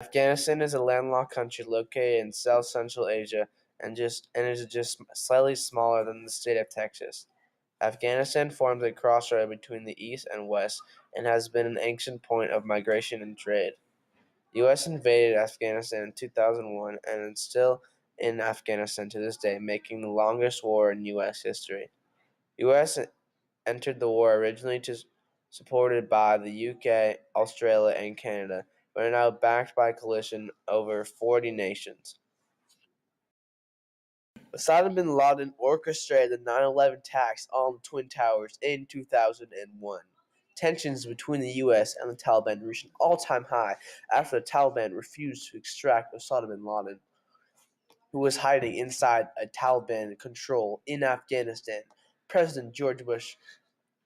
Afghanistan is a landlocked country located in South Central Asia and is just slightly smaller than the state of Texas. Afghanistan forms a crossroad between the east and west and has been an ancient point of migration and trade. The U.S. invaded Afghanistan in 2001 and is still in Afghanistan to this day, making the longest war in U.S. history. The U.S. entered the war originally supported by the UK, Australia, and Canada, but are now backed by a coalition over 40 nations. Osama bin Laden orchestrated the 9/11 attacks on the Twin Towers in 2001. Tensions between the U.S. and the Taliban reached an all-time high after the Taliban refused to extract Osama bin Laden, who was hiding inside a Taliban control in Afghanistan. President George Bush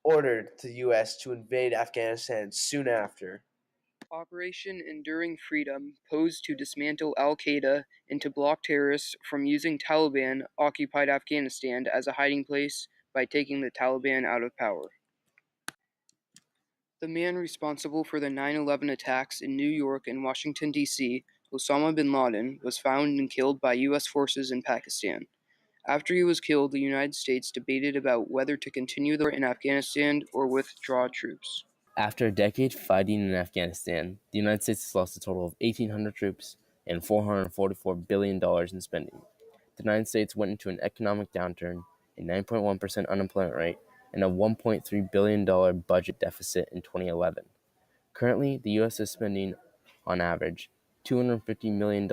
ordered the U.S. to invade Afghanistan soon after. Operation Enduring Freedom posed to dismantle al-Qaeda and to block terrorists from using Taliban-occupied Afghanistan as a hiding place by taking the Taliban out of power. The man responsible for the 9/11 attacks in New York and Washington, D.C., Osama bin Laden, was found and killed by U.S. forces in Pakistan. After he was killed, the United States debated about whether to continue the war in Afghanistan or withdraw troops. After a decade fighting in Afghanistan, the United States has lost a total of 1,800 troops and $444 billion in spending. The United States went into an economic downturn, a 9.1% unemployment rate, and a $1.3 billion budget deficit in 2011. Currently, the U.S. is spending, on average, $250 million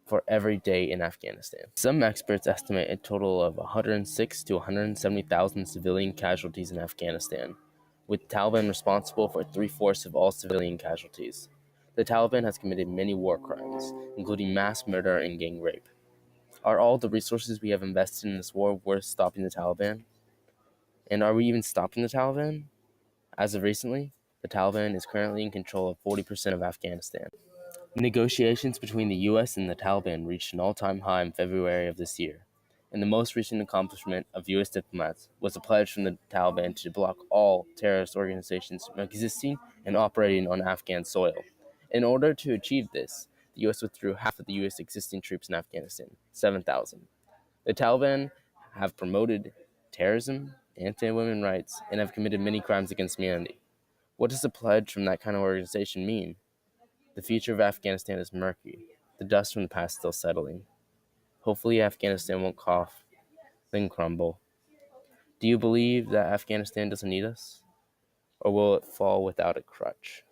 for every day in Afghanistan. Some experts estimate a total of 106 to 170,000 civilian casualties in Afghanistan, with Taliban responsible for 3/4 of all civilian casualties. The Taliban has committed many war crimes, including mass murder and gang rape. Are all the resources we have invested in this war worth stopping the Taliban? And are we even stopping the Taliban? As of recently, the Taliban is currently in control of 40% of Afghanistan. Negotiations between the U.S. and the Taliban reached an all-time high in February of this year, and the most recent accomplishment of U.S. diplomats was a pledge from the Taliban to block all terrorist organizations from existing and operating on Afghan soil. In order to achieve this, the U.S. withdrew half of the U.S. existing troops in Afghanistan, 7,000. The Taliban have promoted terrorism, anti-women rights, and have committed many crimes against humanity. What does a pledge from that kind of organization mean? The future of Afghanistan is murky. The dust from the past is still settling. Hopefully Afghanistan won't cough, then crumble. Do you believe that Afghanistan doesn't need us? Or will it fall without a crutch?